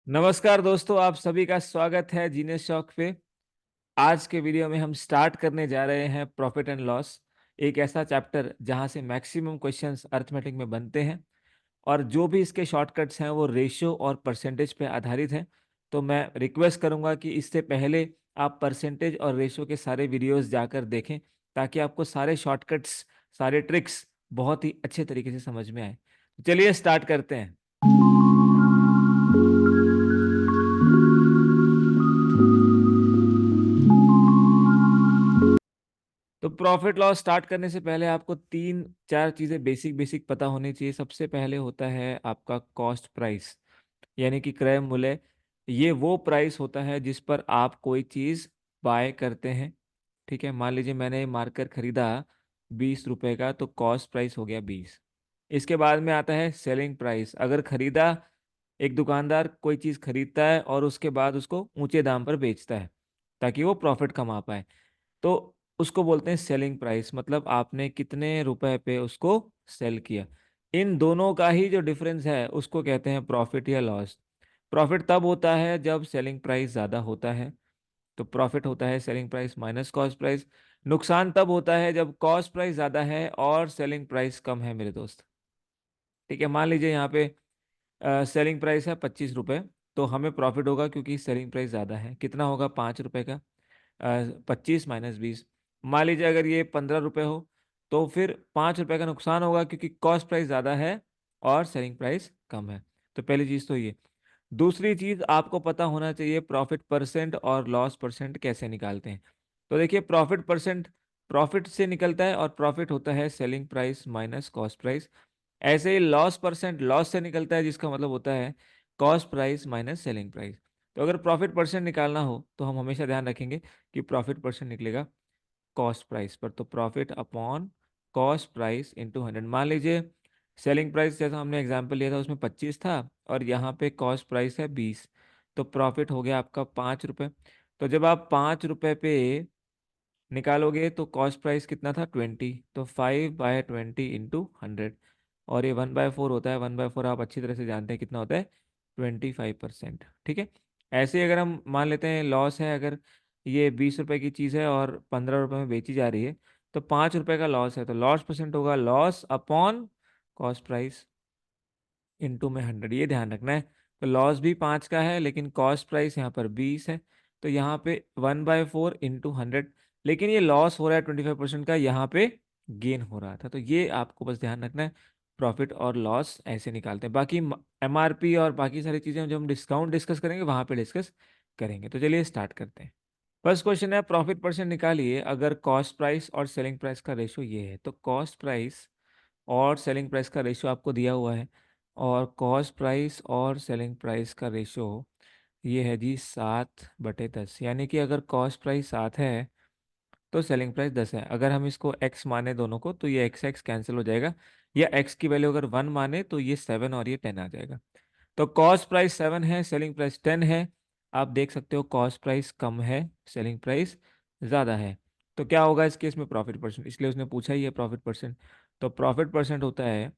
नमस्कार दोस्तों, आप सभी का स्वागत है जीने शौक पे। आज के वीडियो में हम स्टार्ट करने जा रहे हैं प्रॉफिट एंड लॉस, एक ऐसा चैप्टर जहां से मैक्सिमम क्वेश्चंस अर्थमेटिक में बनते हैं और जो भी इसके शॉर्टकट्स हैं वो रेशियो और परसेंटेज पे आधारित हैं। तो मैं रिक्वेस्ट करूंगा कि इससे पहले आप परसेंटेज और रेशियो के सारे वीडियोस जाकर देखें ताकि आपको सारे शॉर्टकट्स, सारे ट्रिक्स बहुत ही अच्छे तरीके से समझ में आए। चलिए स्टार्ट करते हैं। तो प्रॉफिट लॉस स्टार्ट करने से पहले आपको तीन चार चीजें बेसिक बेसिक पता होनी चाहिए। सबसे पहले होता है आपका कॉस्ट प्राइस, यानी कि क्रय मूल्य। ये वो प्राइस होता है जिस पर आप कोई चीज बाय करते हैं। ठीक है, मान लीजिए मैंने मार्कर खरीदा 20 रुपए का, तो कॉस्ट प्राइस हो गया 20। इसके बाद में आता है सेलिंग प्राइस। अगर खरीदा, एक दुकानदार कोई चीज खरीदता है और उसके बाद उसको ऊंचे दाम पर बेचता है ताकि वो प्रॉफिट कमा पाए, तो उसको बोलते हैं सेलिंग प्राइस। मतलब आपने कितने रुपए पे उसको सेल किया। इन दोनों का ही जो डिफरेंस है उसको कहते हैं प्रॉफिट या लॉस। प्रॉफिट तब होता है जब सेलिंग प्राइस ज्यादा होता है, तो प्रॉफिट होता है selling price minus cost price. नुकसान तब होता है जब कॉस्ट प्राइस ज्यादा है और सेलिंग प्राइस कम है मेरे दोस्त। ठीक है, मान लीजिए यहाँ पे सेलिंग प्राइस है 25 रुपये, तो हमें प्रॉफिट होगा क्योंकि सेलिंग प्राइस ज़्यादा है। कितना होगा? 5 रुपये का 25 - 20। मान लीजिए अगर ये 15 रुपये हो, तो फिर 5 रुपये का नुकसान होगा क्योंकि कॉस्ट प्राइस ज़्यादा है और सेलिंग प्राइस कम है। तो पहली चीज़ तो ये। दूसरी चीज़ आपको पता होना चाहिए प्रॉफिट परसेंट और लॉस परसेंट कैसे निकालते हैं। तो देखिए, प्रॉफिट परसेंट प्रॉफिट से निकलता है और प्रॉफिट होता है selling price minus cost price. ऐसे ही लॉस परसेंट लॉस से निकलता है, जिसका मतलब होता है cost price minus selling price. तो अगर प्रॉफिट परसेंट निकालना हो तो हम हमेशा ध्यान रखेंगे कि प्रॉफिट परसेंट निकलेगा कॉस्ट प्राइस पर। तो profit upon cost price into 100। मान लीजिए सेलिंग प्राइस जैसा हमने एग्जांपल लिया था उसमें 25 था और यहाँ पे कॉस्ट प्राइस है 20, तो प्रॉफिट हो गया आपका 5 रुपये। तो जब आप 5 रुपये पे निकालोगे तो कॉस्ट प्राइस कितना था? 20, तो 5/20 इंटू 100। और ये 1/4 होता है। 1/4 आप अच्छी तरह से जानते हैं कितना होता है? 25%। ठीक है। ऐसे ही अगर हम मान लेते हैं लॉस है, अगर ये 20 रुपए की चीज़ है और 15 रुपए में बेची जा रही है, तो 5 रुपए का लॉस है, तो लॉस परसेंट होगा loss upon cost price into में 100। ये ध्यान रखना है। तो लॉस भी 5 का है लेकिन कॉस्ट प्राइस यहाँ पर 20 है, तो यहाँ पे 1/4 इंटू 100। लेकिन ये लॉस हो रहा है 25% का, यहाँ पे गेन हो रहा था। तो ये आपको बस ध्यान रखना है। प्रॉफिट और लॉस ऐसे निकालते हैं। बाकी एमआरपी और बाकी सारी चीज़ें जो हम डिस्काउंट डिस्कस करेंगे वहाँ पे डिस्कस करेंगे। तो चलिए स्टार्ट करते हैं। फर्स्ट क्वेश्चन है, प्रॉफिट परसेंट निकालिए अगर कॉस्ट प्राइस और सेलिंग प्राइस का रेशो ये है। तो कॉस्ट प्राइस और सेलिंग प्राइस का रेशो आपको दिया हुआ है, और कॉस्ट प्राइस और सेलिंग प्राइस का रेशो ये है जी 7/10। यानी कि अगर कॉस्ट प्राइस 7 है तो सेलिंग प्राइस 10 है। अगर हम इसको x माने दोनों को तो ये x x कैंसिल हो जाएगा, या x की वैल्यू अगर 1 माने तो ये 7 और ये 10 आ जाएगा। तो कॉस्ट प्राइस 7 है, सेलिंग प्राइस 10 है। आप देख सकते हो कॉस्ट प्राइस कम है, सेलिंग प्राइस ज़्यादा है। तो क्या होगा इस केस में? प्रॉफिट परसेंट, इसलिए उसने पूछा ही है प्रॉफिट परसेंट। तो प्रॉफिट परसेंट होता है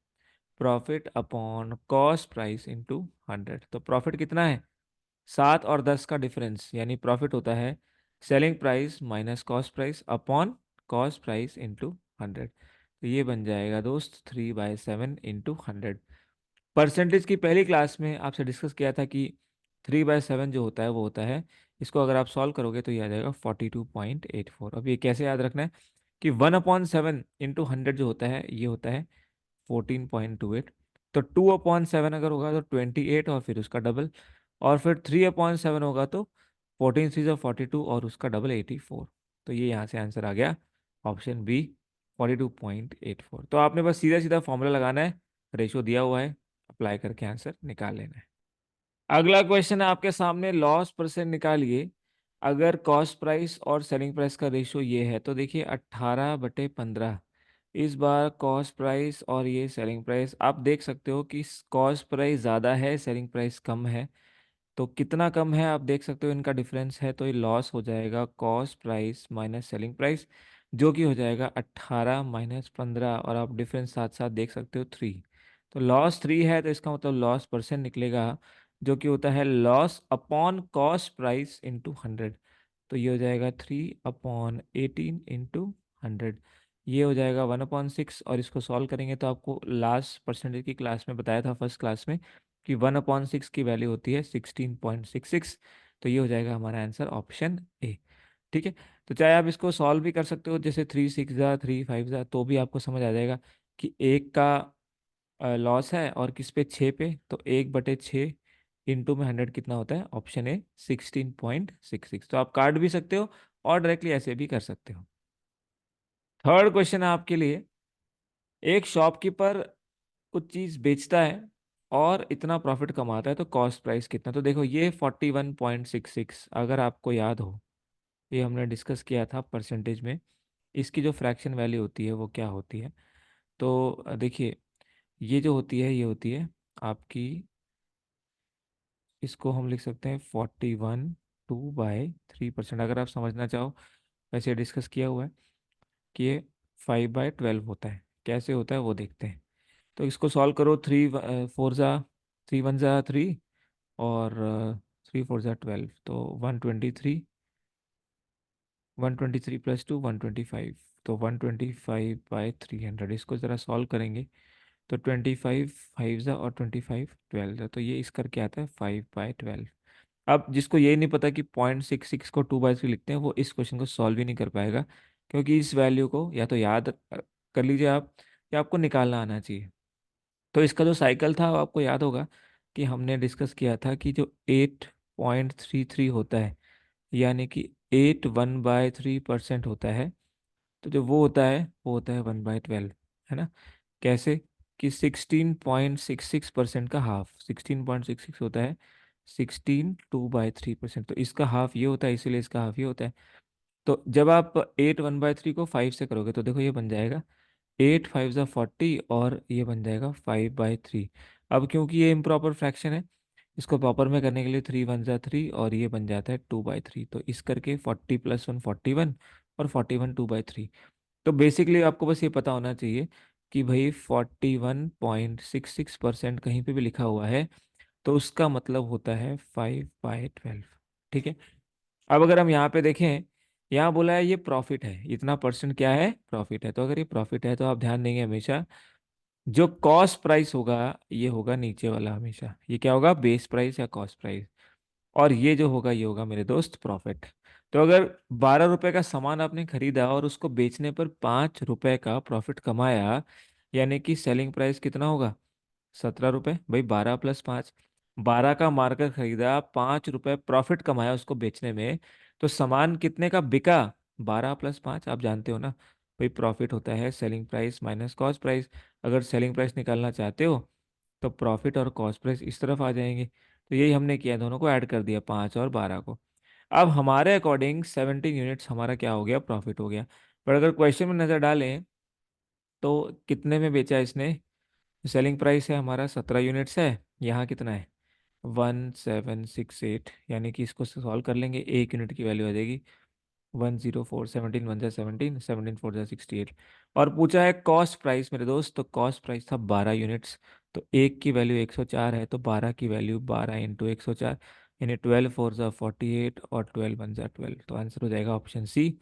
profit upon cost price into 100। तो प्रॉफिट कितना है? 7 और 10 का डिफरेंस, यानी प्रॉफिट होता है selling price minus cost price upon cost price into 100। तो ये बन जाएगा दोस्त 3/7 इंटू 100। परसेंटेज की पहली क्लास में आपसे डिस्कस किया था कि 3/7 जो होता है वो होता है, इसको अगर आप सॉल्व करोगे तो ये आ जाएगा 42.84। अब ये कैसे याद रखना है कि 1/7 इंटू 100 जो होता है ये होता है 14.28। तो 2/7 अगर होगा तो 28 और फिर उसका डबल, और फिर 3/7 होगा तो 14×3 = 42 और उसका डबल 84। तो ये यहाँ से आंसर आ गया ऑप्शन बी 42.84। तो आपने बस सीधा सीधा फॉर्मूला लगाना है, रेशो दिया हुआ है, अप्लाई करके आंसर निकाल लेना है। अगला क्वेश्चन है आपके सामने, लॉस परसेंट निकालिए अगर कॉस्ट प्राइस और सेलिंग प्राइस का रेशो ये है। तो देखिए 18/15। इस बार कॉस्ट प्राइस और ये सेलिंग प्राइस, आप देख सकते हो कि कॉस्ट प्राइस ज़्यादा है, सेलिंग प्राइस कम है। तो कितना कम है आप देख सकते हो, इनका डिफरेंस है, तो ये लॉस हो जाएगा cost price minus selling price, जो कि हो जाएगा 18 - 15। और आप डिफरेंस साथ साथ देख सकते हो 3। तो लॉस 3 है तो इसका मतलब लॉस परसेंट निकलेगा जो कि होता है loss upon cost price into 100। तो ये हो जाएगा 3/18 इंटू 100। ये हो जाएगा 1/6। और इसको सॉल्व करेंगे तो आपको लास्ट परसेंटेज की क्लास में बताया था, फर्स्ट क्लास में, कि 1/6 की वैल्यू होती है 16.66। तो ये हो जाएगा हमारा आंसर ऑप्शन ए। ठीक है। तो चाहे आप इसको सॉल्व भी कर सकते हो, जैसे 3 6 जा 3 5 जा, तो भी आपको समझ आ जाएगा कि एक का लॉस है और किस पे, 6 पे, तो 1/6 इंटू में 100 कितना होता है, ऑप्शन ए 16.66। तो आप काट भी सकते हो और डायरेक्टली ऐसे भी कर सकते हो। थर्ड क्वेश्चन है आपके लिए। एक शॉपकीपर कुछ चीज बेचता है और इतना प्रॉफिट कमाता है, तो कॉस्ट प्राइस कितना। तो देखो ये 41.66, अगर आपको याद हो, ये हमने डिस्कस किया था परसेंटेज में। इसकी जो फ्रैक्शन वैल्यू होती है वो क्या होती है। तो देखिए, ये जो होती है, ये होती है आपकी, इसको हम लिख सकते हैं 41/2/3%। अगर आप समझना चाहो, वैसे डिस्कस किया हुआ है कि ये 5/12 होता है। कैसे होता है वो देखते हैं। तो इसको सॉल्व करो, 3 4 जा 3 1 जा 3, और 3 4 जा 12, तो 123 +2 125, तो 125/300। इसको ज़रा सॉल्व करेंगे तो 25 5 जा और 25 12 जा, तो ये इस करके आता है 5/12। अब जिसको ये नहीं पता कि 0.66 को 2/3 लिखते हैं, वो इस क्वेश्चन को सॉल्व ही नहीं कर पाएगा, क्योंकि इस वैल्यू को या तो याद कर लीजिए आप, या आपको निकालना आना चाहिए। तो इसका जो साइकिल था वो आपको याद होगा कि हमने डिस्कस किया था कि जो 8.33 होता है, यानी कि 8 1/3% होता है, तो जो वो होता है, वो होता है 1/12, है ना। कैसे कि 16.66% का हाफ, 16.66 होता है 16 2/3%, तो इसका हाफ ये होता है, इसीलिए इसका हाफ ये होता है। तो जब आप 8 1/3 को 5 से करोगे तो देखो ये बन जाएगा 8 5 जा 40, और ये बन जाएगा 5/3। अब क्योंकि ये इम्प्रॉपर फ्रैक्शन है, इसको प्रॉपर में करने के लिए 3 1 जा 3, और ये बन जाता है 2/3। तो इस करके 40 + 1 41, और 41 2/3। तो बेसिकली आपको बस ये पता होना चाहिए कि भाई 41.66% कहीं पे भी लिखा हुआ है, तो उसका मतलब होता है 5/12। ठीक है। अब अगर हम यहाँ पे देखें, यहाँ बोला है ये प्रॉफिट है, इतना परसेंट क्या है, प्रॉफिट है। तो अगर ये प्रॉफिट है तो आप ध्यान देंगे हमेशा, जो कॉस्ट प्राइस होगा ये होगा नीचे वाला हमेशा। ये क्या होगा, बेस प्राइस या कॉस्ट प्राइस। और ये जो होगा ये होगा मेरे दोस्त प्रॉफिट। तो अगर 12 रुपए का सामान आपने खरीदा और उसको बेचने पर 5 रुपए का प्रॉफिट कमाया, यानी कि सेलिंग प्राइस कितना होगा, 17 रुपए। भाई 12 + 5, 12 का मार्कर खरीदा, 5 रुपए प्रॉफिट कमाया उसको बेचने में, तो सामान कितने का बिका, 12 + 5। आप जानते हो ना, भाई प्रॉफिट होता है selling price minus cost price. अगर सेलिंग प्राइस निकालना चाहते हो तो प्रॉफिट और कॉस्ट प्राइस इस तरफ आ जाएंगे। तो यही हमने किया, दोनों को ऐड कर दिया, 5 और 12 को। अब हमारे अकॉर्डिंग 17 यूनिट्स हमारा क्या हो गया, प्रॉफिट हो गया। पर अगर क्वेश्चन में नज़र डालें तो कितने में बेचा इसने, सेलिंग प्राइस है हमारा 17 यूनिट्स है, यहाँ कितना है 1768, यानी कि इसको सॉल्व कर लेंगे, 1 यूनिट की वैल्यू आ जाएगी 104। 17 1 जा 17, 17 4 जा 68। और पूछा है कॉस्ट प्राइस मेरे दोस्त, तो कॉस्ट प्राइस था 12 यूनिट्स। तो एक की वैल्यू 104 है, तो 12 की वैल्यू 12 × 104, यानी 12 4 जा 48, और 12 1 जा 12। तो आंसर हो जाएगा ऑप्शन सी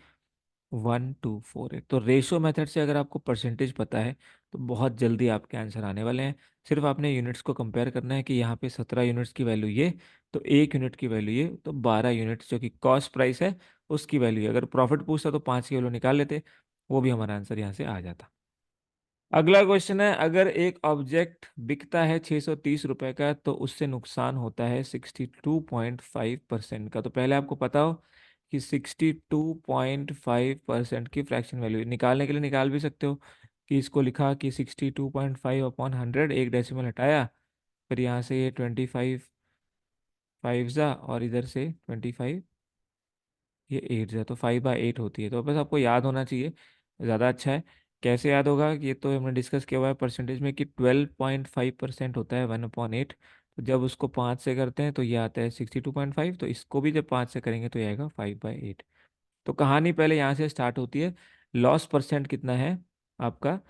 1248। तो रेशो मेथड से अगर आपको परसेंटेज पता है तो बहुत जल्दी आपके आंसर आने वाले हैं। सिर्फ आपने यूनिट्स को कंपेयर करना है कि यहाँ पे 17 यूनिट्स की वैल्यू ये, तो 1 यूनिट की वैल्यू ये, तो 12 यूनिट्स जो कि कॉस्ट प्राइस है उसकी वैल्यू है। अगर प्रॉफिट पूछता तो 5 की वैल्यू निकाल लेते, वो भी हमारा आंसर यहाँ से आ जाता। अगला क्वेश्चन है, अगर एक ऑब्जेक्ट बिकता है 630 रुपए का, तो उससे नुकसान होता है 62.5% का। तो पहले आपको पता हो कि 62.5% की फ्रैक्शन वैल्यू निकालने के लिए निकाल भी सकते हो, कि इसको लिखा कि 62.5/100, एक डेसिमल हटाया, फिर यहाँ से ये 25 5 जा, और इधर से 25, ये 8 जा, तो 5/8 होती है। तो बस आपको याद होना चाहिए, ज़्यादा अच्छा है। कैसे याद होगा, ये तो हमने डिस्कस किया हुआ है परसेंटेज में, कि 12.5% होता है 1/8। तो जब उसको 5 से करते हैं तो ये आता है 62.5, तो इसको भी जब 5 से करेंगे तो ये आएगा 5/8। तो कहानी पहले यहाँ से स्टार्ट होती है। लॉस परसेंट कितना है आपका,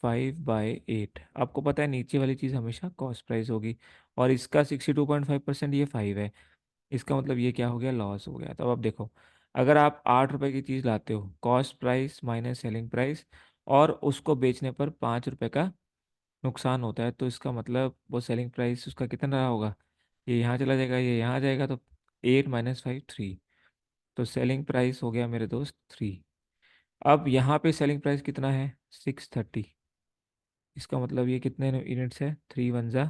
5/8। आपको पता है नीचे वाली चीज़ हमेशा कॉस्ट प्राइस होगी, और इसका 62.5%, ये 5 है। इसका मतलब ये क्या हो गया, लॉस हो गया। तो अब देखो, अगर आप 8 रुपए की चीज़ लाते हो, cost price minus selling price, और उसको बेचने पर 5 रुपए का नुकसान होता है, तो इसका मतलब वो सेलिंग प्राइस उसका कितना रहा होगा, ये यहाँ चला जाएगा, ये यहाँ आ जाएगा, तो 8 - 5 3। तो सेलिंग प्राइस हो गया मेरे दोस्त 3। अब यहाँ पे सेलिंग प्राइस कितना है, 630। इसका मतलब ये कितने यूनिट्स है, 3 × 1 =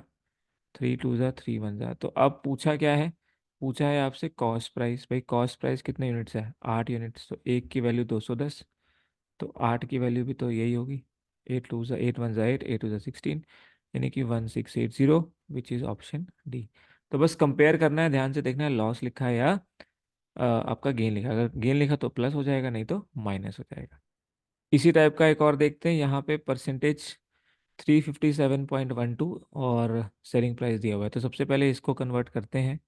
3 × 2 = 3 × 1 = तो अब पूछा क्या है, पूछा है आपसे कॉस्ट प्राइस। भाई कॉस्ट प्राइस कितने यूनिट्स है, 8 यूनिट्स, तो एक की वैल्यू 210, तो 8 की वैल्यू भी तो यही होगी, 8 × 1 = 8, 8 × 2 = 16, यानी कि 1680, विच इज़ ऑप्शन डी। तो बस कंपेयर करना है, ध्यान से देखना है लॉस लिखा है या आपका गेन लिखा है। अगर गेन लिखा तो प्लस हो जाएगा, नहीं तो माइनस हो जाएगा। इसी टाइप का एक और देखते हैं, यहाँ पे परसेंटेज 357.12 और सेलिंग प्राइस दिया हुआ है। तो सबसे पहले इसको कन्वर्ट करते हैं।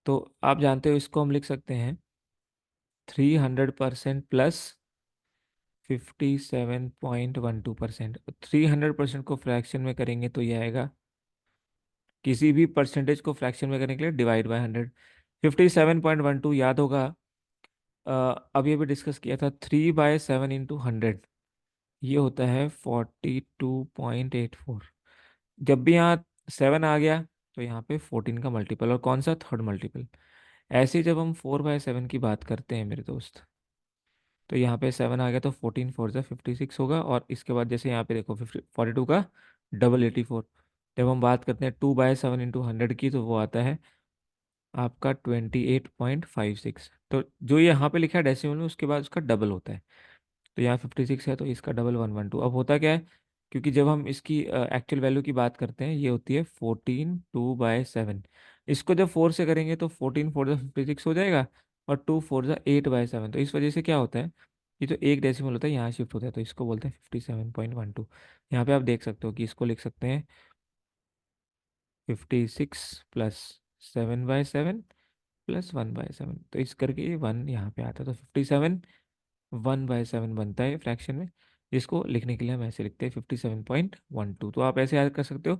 तो आप जानते हो इसको हम लिख सकते हैं 300% प्लस 57.12%। 300% को फ्रैक्शन में करेंगे तो ये आएगा, किसी भी परसेंटेज को फ्रैक्शन में करने के लिए डिवाइड बाय 100। 57.12 याद होगा, अभी अभी डिस्कस किया था, 3/7 × 100, ये होता है 42.84। जब भी यहाँ 7 आ गया तो यहाँ पे 14 का मल्टीपल, और कौन सा, थर्ड मल्टीपल। ऐसे ही जब हम 4/7 की बात करते हैं मेरे दोस्त, तो यहाँ पे 7 आ गया तो 14 × 4 = 56 होगा, और इसके बाद जैसे यहाँ पे देखो 42 का डबल 84। जब हम बात करते हैं 2/7 × 100 की, तो वो आता है आपका 28.56। तो जो यहाँ पे लिखा है डेसिमल में, उसके बाद उसका डबल होता है। तो यहाँ 56 है तो इसका डबल 112। अब होता क्या है, क्योंकि जब हम इसकी एक्चुअल वैल्यू की बात करते हैं, ये होती है 14 2/7। इसको जब 4 से करेंगे तो 14 4 = 56 हो जाएगा, और 2 4 = 8/7। तो इस वजह से क्या होता है, ये जो एक डेसिमल होता है यहाँ शिफ्ट होता है, तो इसको बोलते हैं 57.12। यहाँ पे आप देख सकते हो कि इसको लिख सकते हैं 56 प्लस 7/7 प्लस 1/7, तो इस करके ये 1 यहाँ पे आता है, तो 57 1/7 बनता है फ्रैक्शन में, जिसको लिखने के लिए हम ऐसे लिखते हैं 57.12। तो आप ऐसे याद कर सकते हो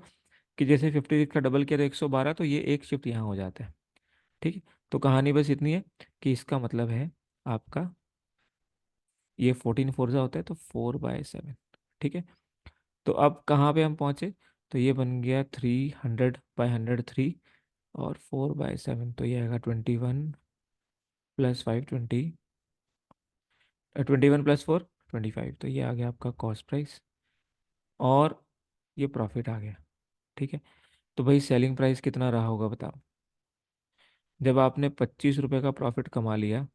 कि जैसे 56 का डबल किया तो 112, तो ये एक शिफ्ट यहाँ हो जाता है। ठीक है, तो कहानी बस इतनी है कि इसका मतलब है आपका ये 14 4 होता है, तो 4/7। ठीक है, तो अब कहाँ पे हम पहुँचे, तो ये बन गया 300/103, और 4/7, तो ये आएगा 21 + 5 20, 21 + 4 25। तो ये आ गया आपका कॉस्ट प्राइस, और ये प्रॉफिट आ गया। ठीक है, तो भाई सेलिंग प्राइस कितना रहा होगा बताओ। जब आपने 25 रुपये का प्रॉफिट कमा लिया,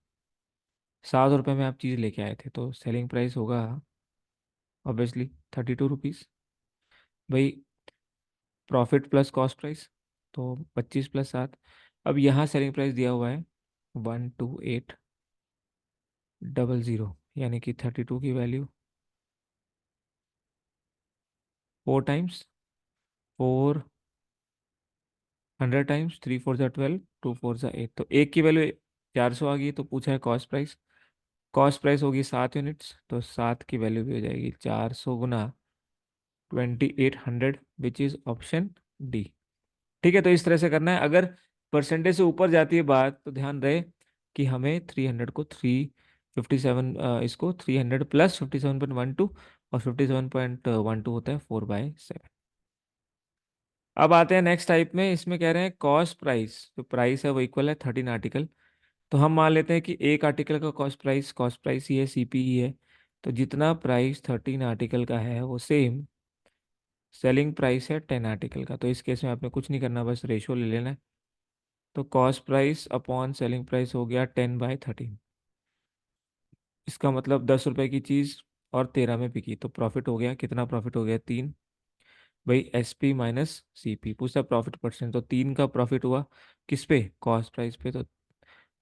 7 रुपये में आप चीज़ लेके आए थे, तो सेलिंग प्राइस होगा ऑब्वियसली 32 रुपीज़। भाई प्रॉफिट प्लस कॉस्ट प्राइस, तो 25 + 7। अब यहाँ सेलिंग प्राइस दिया हुआ है 12800, यानी कि 32 की वैल्यू 4 टाइम्स, 400 टाइम्स, 3 4 = 12, 2 4 = 8, तो एक की वैल्यू 400 आ गई। तो पूछा है कॉस्ट प्राइस, कॉस्ट प्राइस होगी 7 यूनिट्स, तो 7 की वैल्यू भी हो जाएगी 400 × 2800, विच इज़ ऑप्शन डी। ठीक है, तो इस तरह से करना है। अगर परसेंटेज से ऊपर जाती है बात, तो ध्यान रहे कि हमें 300 को 357, इसको 300 प्लस 57.12, और 57.12 होता है 4/7। अब आते हैं नेक्स्ट टाइप में, इसमें कह रहे हैं कॉस्ट प्राइस, जो प्राइस है वो इक्वल है 13 आर्टिकल। तो हम मान लेते हैं कि एक आर्टिकल का कॉस्ट प्राइस ही है, सीपी ही है। तो जितना प्राइस 13 आर्टिकल का है, वो सेम सेलिंग प्राइस है 10 आर्टिकल का। तो इस केस में आपने कुछ नहीं करना, बस रेशो ले लेना है। तो cost price upon selling price हो गया 10/13। इसका मतलब 10 रुपए की चीज़ और 13 में बिकी, तो प्रॉफिट हो गया, कितना प्रॉफिट हो गया, 3। भाई S P minus C P, पूछता प्रॉफिट परसेंट, तो 3 का प्रॉफिट हुआ किस पे, कॉस्ट प्राइस पे। तो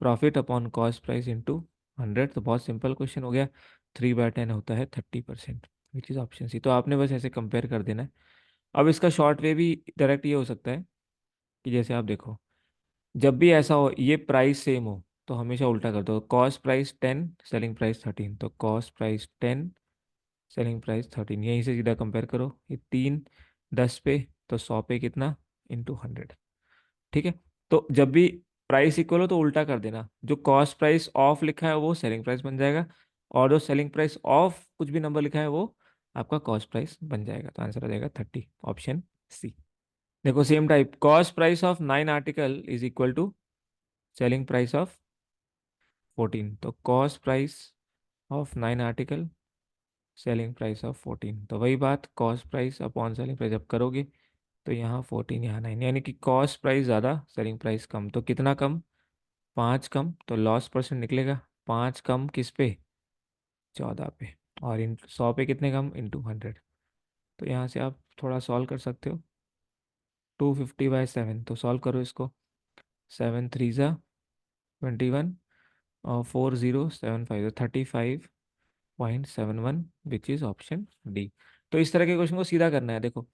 profit upon cost price into 100, तो बहुत सिंपल क्वेश्चन हो गया। 3/10 होता है 30%, विच इज़ ऑप्शन सी। तो आपने बस ऐसे कंपेयर कर देना है। अब इसका शॉर्ट वे भी डायरेक्ट ये हो सकता है कि जैसे आप देखो, जब भी ऐसा हो ये प्राइस सेम हो, तो हमेशा उल्टा कर दो, कॉस्ट प्राइस 10 सेलिंग प्राइस 13, तो कॉस्ट प्राइस 10 सेलिंग प्राइस 13, यहीं से सीधा कंपेयर करो, ये 3 10 पे, तो 100 पे कितना, इंटू 100। ठीक है। तो जब भी प्राइस इक्वल हो तो उल्टा कर देना, जो कॉस्ट प्राइस ऑफ लिखा है वो सेलिंग प्राइस बन जाएगा, और जो सेलिंग प्राइस ऑफ कुछ भी नंबर लिखा है वो आपका कॉस्ट प्राइस बन जाएगा। तो आंसर आ जाएगा 30, ऑप्शन सी। देखो same type, cost price of 9 article is equal to selling price of 14। तो cost price of 9 article, selling price of 14, तो वही बात, cost price upon selling price जब करोगे तो यहाँ 14 यहाँ 9, यानी कि कॉस्ट प्राइस ज़्यादा सेलिंग प्राइस कम, तो कितना कम, 5 कम, तो लॉस परसेंट निकलेगा 5 कम किस पे, 14 पे, और इन 100 पे कितने कम, इंटू 100। तो यहाँ से आप थोड़ा सॉल्व कर सकते हो, 250/7, तो सॉल्व करो इसको, 7 3 ज़ा 21, और 4075, 35.71, विच इज़ ऑप्शन डी। तो इस तरह के क्वेश्चन को सीधा करना है। देखो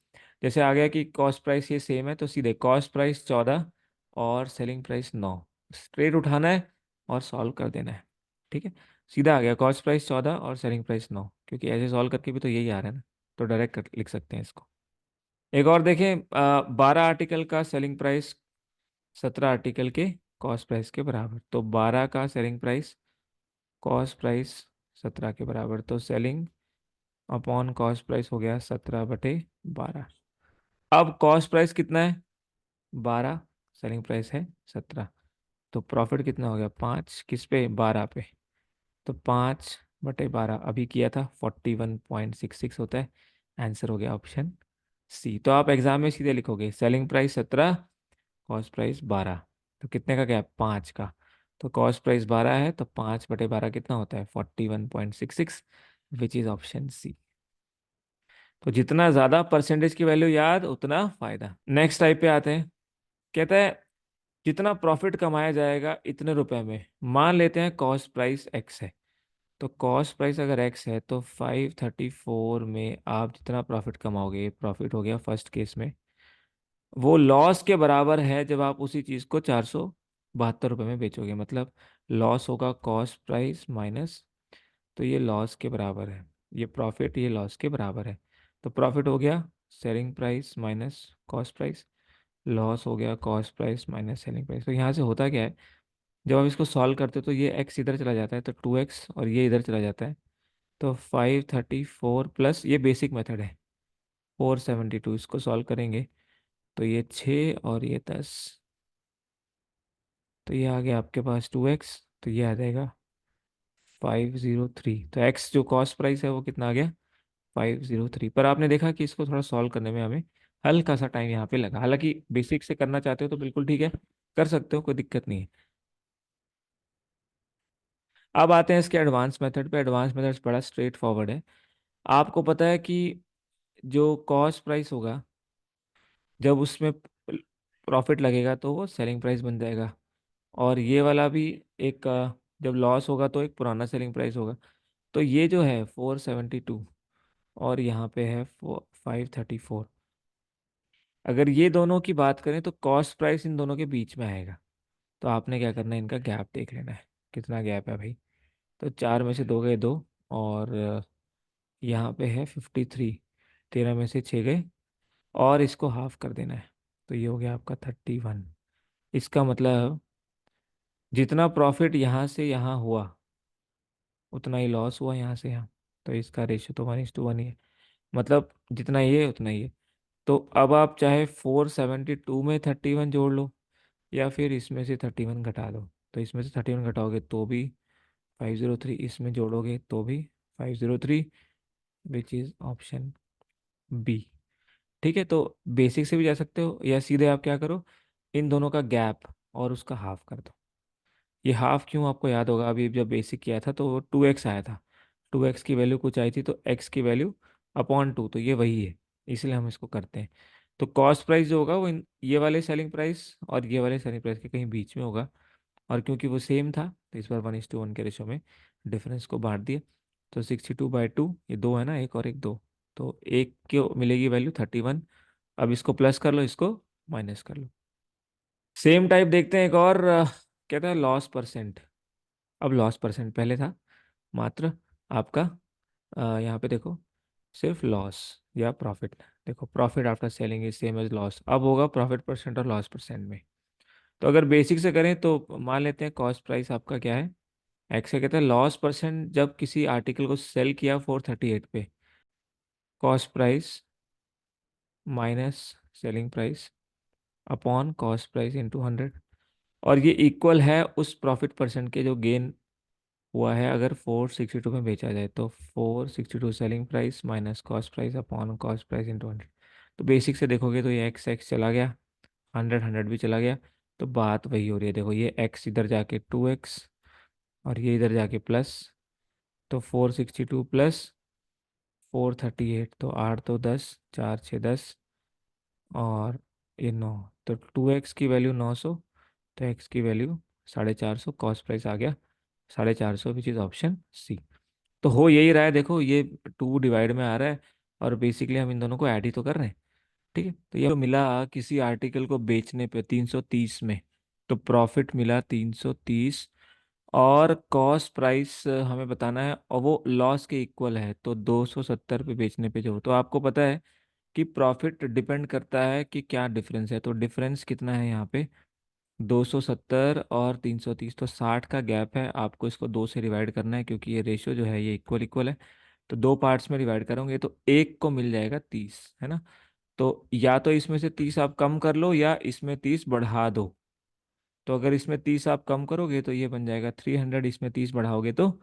जैसे आ गया कि कॉस्ट प्राइस ये सेम है, तो सीधे कॉस्ट प्राइस 14 और सेलिंग प्राइस 9, स्ट्रेट उठाना है और सॉल्व कर देना है। ठीक है, सीधा आ गया कॉस्ट प्राइस 14 और सेलिंग प्राइस 9, क्योंकि ऐसे सॉल्व करके भी तो यही आ रहा है ना, तो डायरेक्ट लिख सकते हैं इसको। एक और देखें, 12 आर्टिकल का सेलिंग प्राइस 17 आर्टिकल के कॉस्ट प्राइस के बराबर, तो 12 का सेलिंग प्राइस कॉस्ट प्राइस 17 के बराबर, तो सेलिंग अपॉन कॉस्ट प्राइस हो गया 17/12। अब कॉस्ट प्राइस कितना है, 12, सेलिंग प्राइस है 17, तो प्रॉफिट कितना हो गया, 5 किस पे, 12 पे, तो 5/12 अभी किया था 41.66 होता है। आंसर हो गया ऑप्शन सी। तो आप एग्जाम में सीधे लिखोगे सेलिंग प्राइस 17, कॉस्ट प्राइस 12, तो कितने का गैप, 5 का, तो कॉस्ट प्राइस 12 है तो 5/12 कितना होता है, 41.66, विच इज ऑप्शन सी। तो जितना ज्यादा परसेंटेज की वैल्यू याद उतना फायदा। नेक्स्ट टाइप पे आते हैं, कहता है जितना प्रॉफिट कमाया जाएगा इतने रुपए में, मान लेते हैं कॉस्ट प्राइस एक्स है, तो कॉस्ट प्राइस अगर एक्स है तो 534 में आप जितना प्रॉफिट कमाओगे, प्रॉफिट हो गया फर्स्ट केस में, वो लॉस के बराबर है जब आप उसी चीज को 472 रुपये में बेचोगे, मतलब लॉस होगा कॉस्ट प्राइस माइनस, तो ये लॉस के बराबर है, ये प्रॉफिट ये लॉस के बराबर है, तो प्रॉफिट हो गया selling price minus cost price, loss हो गया cost price minus selling price. तो यहाँ से होता क्या है, जब आप इसको सॉल्व करते हो तो ये एक्स इधर चला जाता है, तो 2x, और ये इधर चला जाता है, तो 534 प्लस ये बेसिक मेथड है 472, इसको सॉल्व करेंगे तो ये 6 और ये 10, तो ये आ गया आपके पास 2x, तो ये आ जाएगा 503। तो x जो कॉस्ट प्राइस है वो कितना आ गया, 503। पर आपने देखा कि इसको थोड़ा सॉल्व करने में हमें हल्का सा टाइम यहाँ पे लगा, हालांकि बेसिक से करना चाहते हो तो बिल्कुल ठीक है, कर सकते हो, कोई दिक्कत नहीं है। अब आते हैं इसके एडवांस मेथड पे। एडवांस मेथड बड़ा स्ट्रेट फॉरवर्ड है। आपको पता है कि जो कॉस्ट प्राइस होगा, जब उसमें प्रॉफिट लगेगा तो वो सेलिंग प्राइस बन जाएगा, और ये वाला भी एक, जब लॉस होगा तो एक पुराना सेलिंग प्राइस होगा। तो ये जो है 472, और यहाँ पे है 534, अगर ये दोनों की बात करें तो कॉस्ट प्राइस इन दोनों के बीच में आएगा, तो आपने क्या करना है, इनका गैप देख लेना है, कितना गैप है भाई, तो 4 में से 2 गए 2, और यहाँ पे है 53, 13 में से 6 गए, और इसको हाफ कर देना है, तो ये हो गया आपका 31। इसका मतलब जितना प्रॉफिट यहाँ से यहाँ हुआ उतना ही लॉस हुआ यहाँ से यहाँ, तो इसका रेशियो तो 1:1 ही है, मतलब जितना ये उतना ही है। तो अब आप चाहे 472 में 31 जोड़ लो, या फिर इसमें से 31 घटा दो, तो इसमें से 31 घटाओगे तो भी 503, इसमें जोड़ोगे तो भी 503, विच इज ऑप्शन बी। ठीक है, तो बेसिक से भी जा सकते हो, या सीधे आप क्या करो, इन दोनों का गैप और उसका हाफ कर दो। ये हाफ क्यों, आपको याद होगा अभी जब बेसिक किया था तो 2x आया था, 2x की वैल्यू कुछ आई थी, तो x की वैल्यू अपॉन 2, तो ये वही है, इसलिए हम इसको करते हैं। तो कॉस्ट प्राइस जो होगा वो ये वाले सेलिंग प्राइस और ये वाले सेलिंग प्राइस के कहीं बीच में होगा, और क्योंकि वो सेम था तो इस बार 1:1 के रेशो में डिफरेंस को बांट दिया, तो 62/2, ये दो है ना, एक और एक दो, तो एक को मिलेगी वैल्यू 31। अब इसको प्लस कर लो, इसको माइनस कर लो। सेम टाइप देखते हैं एक और, कहता है लॉस परसेंट। अब लॉस परसेंट पहले था मात्र आपका, यहाँ पे देखो, सिर्फ लॉस या प्रॉफिट। देखो profit after selling is same as loss, अब होगा प्रॉफिट परसेंट और लॉस परसेंट में। तो अगर बेसिक से करें तो मान लेते हैं कॉस्ट प्राइस आपका क्या है, एक्स से कहते हैं लॉस परसेंट जब किसी आर्टिकल को सेल किया 438 पे, cost price minus selling price upon cost price into 100। और ये इक्वल है उस प्रॉफिट परसेंट के जो गेन हुआ है अगर 462 में बेचा जाए, तो 462 selling price minus cost price upon cost price into 100। तो बेसिक से देखोगे तो ये एक्स एक्स चला गया, 100 भी चला गया, तो बात वही हो रही है। देखो ये एक्स इधर जाके 2x और ये इधर जाके प्लस, तो 462 प्लस 438, तो 8 तो 10, 4 6 10, और ये 9, तो 2x की वैल्यू 900, तो x की वैल्यू 450, कॉस्ट प्राइस आ गया 450, विच इज़ ऑप्शन सी। तो हो यही रहा है, देखो ये 2 डिवाइड में आ रहा है और बेसिकली हम इन दोनों को ऐड ही तो कर रहे हैं। ठीक है, तो ये तो मिला किसी आर्टिकल को बेचने पे 330 में, तो प्रॉफिट मिला 330, और कॉस्ट प्राइस हमें बताना है और वो लॉस के इक्वल है, तो 270 पे बेचने पे जो, तो आपको पता है कि प्रॉफिट डिपेंड करता है कि क्या डिफरेंस है, तो डिफरेंस कितना है यहाँ पे 270 और 330, तो 60 का गैप है, आपको इसको 2 से डिवाइड करना है क्योंकि ये रेशियो जो है ये इक्वल इक्वल है। तो 2 पार्ट्स में डिवाइड करोगे तो एक को मिल जाएगा 30, है ना। तो या तो इसमें से 30 आप कम कर लो या इसमें 30 बढ़ा दो। तो अगर इसमें 30 आप कम करोगे तो ये बन जाएगा 300, इसमें 30 बढ़ाओगे तो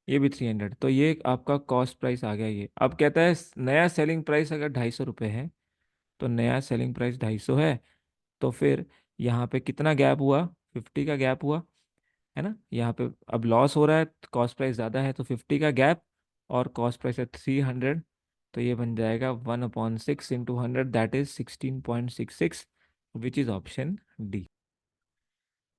ये भी 300, तो ये आपका कॉस्ट प्राइस आ गया। ये अब कहता है नया सेलिंग प्राइस अगर 250 रुपये है, तो नया सेलिंग प्राइस 250 है, तो फिर यहाँ पे कितना गैप हुआ, 50 का गैप हुआ, है ना। यहाँ पे अब लॉस हो रहा है, कॉस्ट प्राइस ज़्यादा है, तो 50 का गैप, और कॉस्ट प्राइस है 300, तो ये बन जाएगा 1/6 into 100, that is 16.66, which is option D.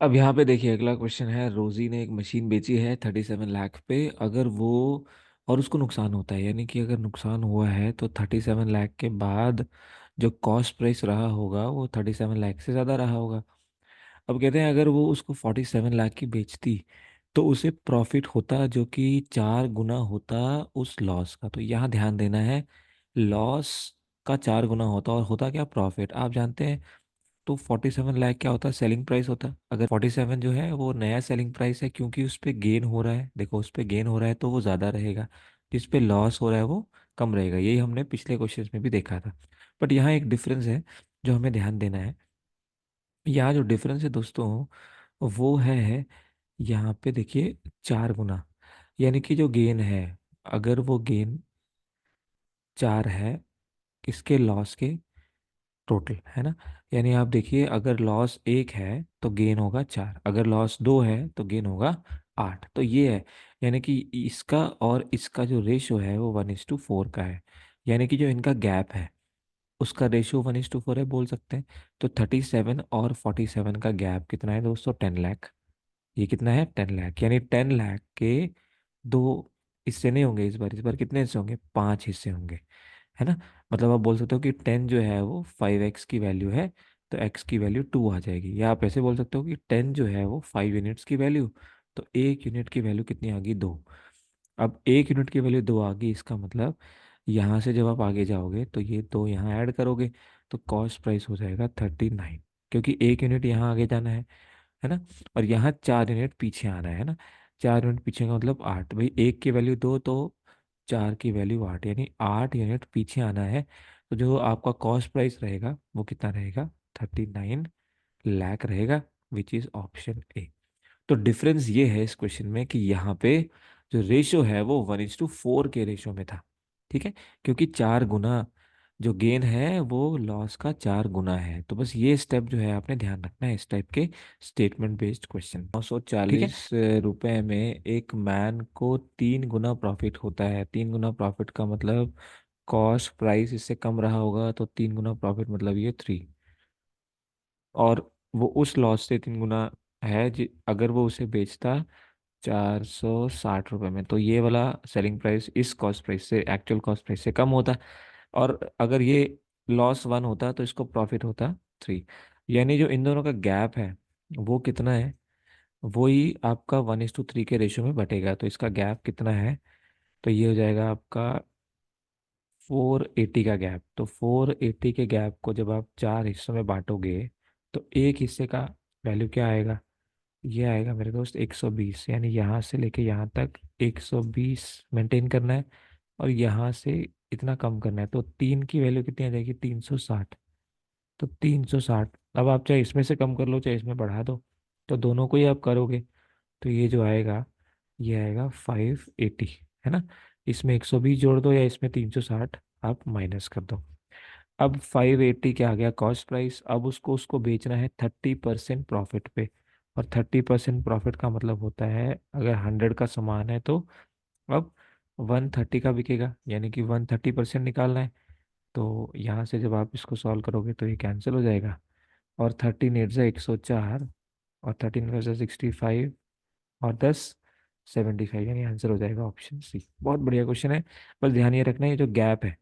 अब यहाँ पे देखिए अगला क्वेश्चन है, रोजी ने एक मशीन बेची है 37 लाख पे, अगर वो, और उसको नुकसान होता है, यानी कि अगर नुकसान हुआ है तो 37 लाख के बाद जो कॉस्ट प्राइस रहा होगा वो 37 लाख से ज़्यादा रहा होगा। अब कहते हैं अगर वो उसको 47 लाख की बेचती तो उसे प्रॉफिट होता जो कि 4 गुना होता उस लॉस का। तो यहाँ ध्यान देना है, लॉस का 4 गुना होता, और होता क्या, प्रॉफिट। आप जानते हैं तो 47 लाख क्या होता है, सेलिंग प्राइस होता है। अगर 47 जो है वो नया सेलिंग प्राइस है, क्योंकि उस पर गेन हो रहा है, देखो उस पर गेन हो रहा है तो वो ज़्यादा रहेगा, जिस पे लॉस हो रहा है वो कम रहेगा। यही हमने पिछले क्वेश्चन में भी देखा था। बट यहाँ एक डिफरेंस है जो हमें ध्यान देना है। यहाँ जो डिफरेंस है दोस्तों वो है, यहाँ पे देखिए 4 गुना, यानी कि जो गेन है, अगर वो गेन 4 है किसके, लॉस के टोटल, है ना। यानी आप देखिए अगर लॉस 1 है तो गेन होगा 4, अगर लॉस 2 है तो गेन होगा 8, तो ये है। यानी कि इसका और इसका जो रेशो है वो 1:4 का है, यानी कि जो इनका गैप है उसका रेशियो 1:4 है बोल सकते हैं। तो 37 और 47 का गैप कितना है दोस्तों, 10 लाख। ये कितना है, 10 लाख, यानी 10 लाख के दो हिस्से नहीं होंगे, इस बार कितने हिस्से होंगे, 5 हिस्से होंगे, है ना। मतलब आप बोल सकते हो कि 10 जो है वो 5x की वैल्यू है, तो x की वैल्यू 2 आ जाएगी। या आप ऐसे बोल सकते हो कि 10 जो है वो 5 यूनिट्स की वैल्यू, तो 1 यूनिट की वैल्यू कितनी आ गई, 2। अब 1 यूनिट की वैल्यू 2 आ गई, इसका मतलब यहाँ से जब आप आगे जाओगे तो ये 2 यहाँ ऐड करोगे तो कॉस्ट प्राइस हो जाएगा 39, क्योंकि 1 यूनिट यहाँ आगे जाना है ना। और यहाँ 4 यूनिट पीछे आना है ना, 4 यूनिट पीछे का मतलब 8, भाई 1 की वैल्यू 2 तो 4 की वैल्यू 8, यानी 8 यूनिट पीछे आना है। तो जो आपका कॉस्ट प्राइस रहेगा वो कितना रहेगा, 39 लाख रहेगा, विच इज ऑप्शन ए। तो डिफरेंस ये है इस क्वेश्चन में कि यहाँ पे जो रेशो है वो 1:4 के रेशो में था, ठीक है, क्योंकि 4 गुना जो गेन है वो लॉस का 4 गुना है। तो बस ये स्टेप जो है आपने ध्यान रखना है इस टाइप के स्टेटमेंट बेस्ड क्वेश्चन। 940 रुपए में एक मैन को 3 गुना प्रॉफिट होता है, 3 गुना प्रॉफिट का मतलब कॉस्ट प्राइस इससे कम रहा होगा, तो 3 गुना प्रॉफिट मतलब ये 3, और वो उस लॉस से 3 गुना है अगर वो उसे बेचता 460 रुपये में, तो ये वाला सेलिंग प्राइस इस कॉस्ट प्राइस से, एक्चुअल कॉस्ट प्राइस से कम होता। और अगर ये लॉस 1 होता तो इसको प्रॉफिट होता 3, यानी जो इन दोनों का गैप है वो कितना है, वो ही आपका 1:3 के रेशियो में बटेगा। तो इसका गैप कितना है, तो ये हो जाएगा आपका 480 का गैप, तो 480 के गैप को जब आप चार हिस्सों में बांटोगे तो एक हिस्से का वैल्यू क्या आएगा? ये आएगा मेरे दोस्त 120, यानी यहाँ से लेके यहाँ तक 120 मेंटेन करना है, और यहाँ से इतना कम करना है। तो तीन की वैल्यू कितनी आ जाएगी? 360। तो 360, अब आप चाहे इसमें से कम कर लो चाहे इसमें बढ़ा दो, तो दोनों को ही आप करोगे तो ये जो आएगा, ये आएगा 580, है ना। इसमें 120 जोड़ दो या इसमें 360 आप माइनस कर दो। अब 580 क्या आ गया? Cost price. अब उसको उसको बेचना है 30% प्रॉफिट पे, और 30% प्रॉफिट का मतलब होता है अगर 100 का सामान है तो अब 130 का बिकेगा, यानी कि 130% निकालना है। तो यहाँ से जब आप इसको सॉल्व करोगे तो ये कैंसिल हो जाएगा, और 13 से 104, और 13 से 65, और 10 75, यानी आंसर हो जाएगा ऑप्शन सी। बहुत बढ़िया क्वेश्चन है। बस ध्यान ये रखना, ये जो गैप है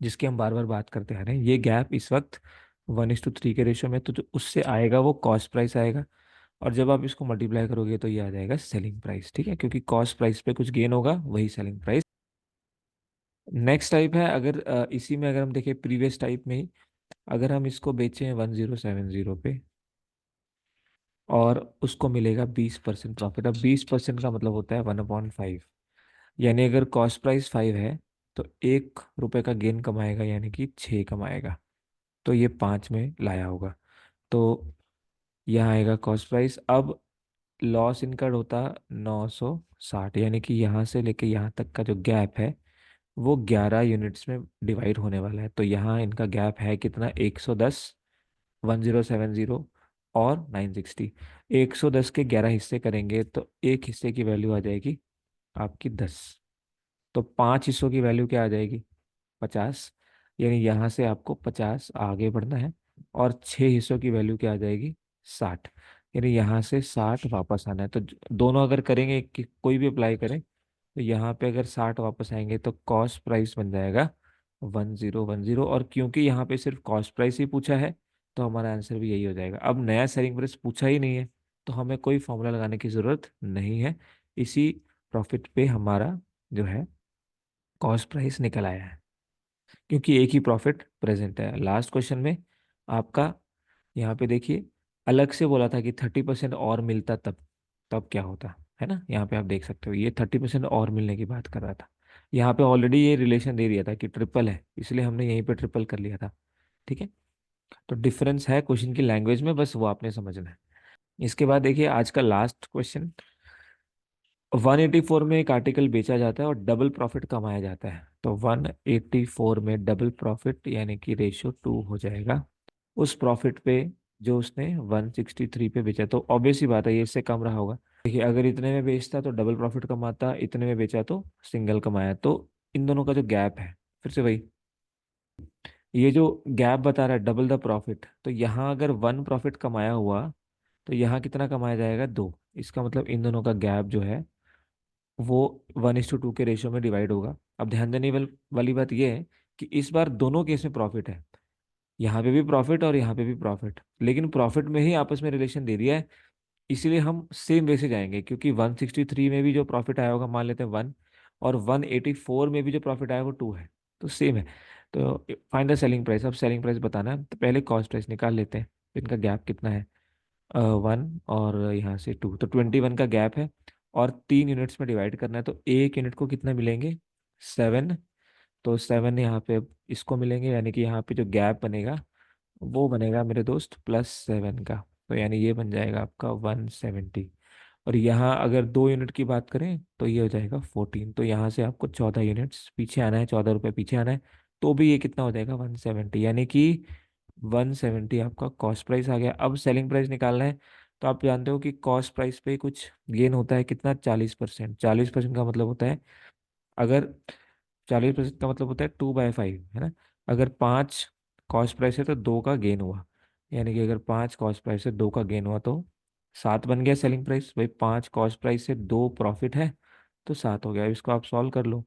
जिसकी हम बार बार बात करते आ रहे हैं, ये गैप इस वक्त 1:3 के रेशो में, तो जो उससे आएगा वो कॉस्ट प्राइस आएगा, और जब आप इसको मल्टीप्लाई करोगे तो ये आ जाएगा सेलिंग प्राइस। ठीक है, क्योंकि कॉस्ट प्राइस पे कुछ गेन होगा, वही सेलिंग प्राइस। नेक्स्ट टाइप है, अगर इसी में अगर हम देखें प्रीवियस टाइप में ही, अगर हम इसको बेचें 1070 पे और उसको मिलेगा 20% प्रॉफिट। अब 20% का मतलब होता है 1/5, यानी अगर कॉस्ट प्राइस 5 है तो 1 रुपए का गेन कमाएगा, यानी कि 6 कमाएगा, तो ये 5 में लाया होगा। तो यहाँ आएगा कॉस्ट प्राइस। अब लॉस इनकर्ड होता 960, यानी कि यहाँ से लेके यहाँ तक का जो गैप है वो 11 यूनिट्स में डिवाइड होने वाला है। तो यहाँ इनका गैप है कितना? 110, 1070 और 960। 110 के 11 हिस्से करेंगे तो एक हिस्से की वैल्यू आ जाएगी आपकी 10, तो 5 हिस्सों की वैल्यू क्या आ जाएगी? 50, यानी यहाँ से आपको 50 आगे बढ़ना है, और 6 हिस्सों की वैल्यू क्या आ जाएगी? 60, यानी यहाँ से 60 वापस आना है। तो दोनों अगर करेंगे कि कोई भी अप्लाई करें तो यहाँ पे अगर 60 वापस आएंगे तो कॉस्ट प्राइस बन जाएगा 1010, और क्योंकि यहाँ पे सिर्फ कॉस्ट प्राइस ही पूछा है तो हमारा आंसर भी यही हो जाएगा। अब नया सेलिंग प्राइस पूछा ही नहीं है तो हमें कोई फॉर्मूला लगाने की ज़रूरत नहीं है, इसी प्रॉफिट पे हमारा जो है कॉस्ट प्राइस निकल आया है, क्योंकि एक ही प्रॉफिट प्रेजेंट है। लास्ट क्वेश्चन में आपका यहाँ पे देखिए, अलग से बोला था कि 30% और मिलता तब, तब क्या होता है ना। यहाँ पे आप देख सकते हो ये 30% और मिलने की बात कर रहा था। यहाँ पे ऑलरेडी ये रिलेशन दे दिया था कि ट्रिपल है, इसलिए हमने यहीं पे ट्रिपल कर लिया था। ठीक है, तो डिफरेंस है क्वेश्चन की लैंग्वेज में, बस वो आपने समझना है। इसके बाद देखिए आज का लास्ट क्वेश्चन। 184 में एक आर्टिकल बेचा जाता है और डबल प्रॉफिट कमाया जाता है, तो 184 में डबल प्रॉफिट यानी कि रेशियो 2 हो जाएगा उस प्रॉफिट पे जो उसने 163 पे बेचा। तो ऑब्वियस ही बात है ये इससे कम रहा होगा। देखिए अगर इतने में बेचता तो डबल प्रॉफिट कमाता, इतने में बेचा तो सिंगल कमाया। तो इन दोनों का जो गैप है, फिर से वही, ये जो गैप बता रहा है डबल द प्रॉफिट, तो यहाँ अगर 1 प्रॉफिट कमाया हुआ तो यहाँ कितना कमाया जाएगा? 2। इसका मतलब इन दोनों का गैप जो है वो 1:2 के रेशियो में डिवाइड होगा। अब ध्यान देने वाली बात यह है कि इस बार दोनों केस में प्रॉफिट है, यहाँ पे भी प्रॉफिट और यहाँ पे भी प्रॉफिट, लेकिन प्रॉफिट में ही आपस में रिलेशन दे दिया है, इसीलिए हम सेम वे से जाएंगे। क्योंकि 163 में भी जो प्रॉफिट आया होगा मान लेते हैं 1, और 184 में भी जो प्रॉफिट आया वो 2 है, तो सेम है। तो फाइंड द सेलिंग प्राइस, अब सेलिंग प्राइस बताना है तो पहले कॉस्ट प्राइस निकाल लेते हैं। तो इनका गैप कितना है? 1 और यहाँ से 2, तो 21 का गैप है, और 3 यूनिट्स में डिवाइड करना है, तो एक यूनिट को कितना मिलेंगे? 7। तो 7 यहाँ पे इसको मिलेंगे, यानी कि यहाँ पे जो गैप बनेगा वो बनेगा मेरे दोस्त +7 का, तो यानी ये बन जाएगा आपका 170। और यहाँ अगर 2 यूनिट की बात करें तो ये हो जाएगा 14, तो यहाँ से आपको 14 यूनिट्स पीछे आना है, 14 रुपये पीछे आना है, तो भी ये कितना हो जाएगा? 170, यानी कि 170 आपका कॉस्ट प्राइस आ गया। अब सेलिंग प्राइस निकालना है, तो आप जानते हो कि कॉस्ट प्राइस पे कुछ गेन होता है कितना? 40%। 40% का मतलब होता है, अगर 40% का मतलब होता है 2/5, है ना। अगर 5 कॉस्ट प्राइस है तो 2 का गेन हुआ, यानी कि अगर 5 कॉस्ट प्राइस से 2 का गेन हुआ तो 7 बन गया सेलिंग प्राइस। भाई 5 कॉस्ट प्राइस से 2 प्रॉफिट है तो 7 हो गया। अब इसको आप सॉल्व कर लो,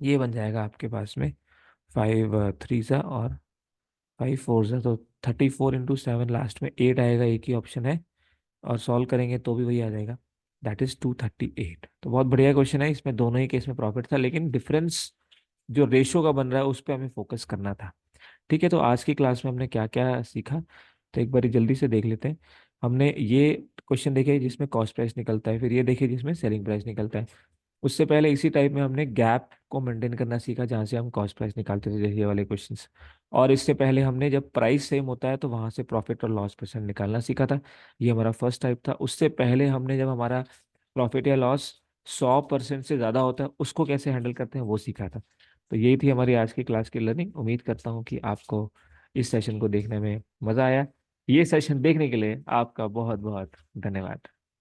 ये बन जाएगा आपके पास में 5 3 और 5 4 तो 34 × 7, लास्ट में 8 आएगा, एक ही ऑप्शन है, और सॉल्व करेंगे तो भी वही आ जाएगा, दैट इज 238। तो बहुत बढ़िया क्वेश्चन है, इसमें दोनों ही केस में प्रॉफिट था, लेकिन डिफरेंस जो रेशो का बन रहा है उस पर हमें फोकस करना था। ठीक है, तो आज की क्लास में हमने क्या क्या सीखा, तो एक बार जल्दी से देख लेते हैं। हमने ये क्वेश्चन देखे जिसमें कॉस्ट प्राइस निकलता है, फिर ये देखे जिसमें सेलिंग प्राइस निकलता है। उससे पहले इसी टाइप में हमने गैप को मेंटेन करना सीखा, जहाँ से हम कॉस्ट प्राइस निकालते थे, जैसे ये वाले क्वेश्चंस। और इससे पहले हमने जब प्राइस सेम होता है तो वहां से प्रॉफिट और लॉस परसेंट निकालना सीखा था। ये हमारा फर्स्ट टाइप था। उससे पहले हमने जब हमारा प्रॉफिट या लॉस 100% से ज़्यादा होता है उसको कैसे हैंडल करते हैं वो सीखा था। तो यही थी हमारी आज की क्लास की लर्निंग। उम्मीद करता हूँ कि आपको इस सेशन को देखने में मज़ा आया। ये सेशन देखने के लिए आपका बहुत बहुत धन्यवाद।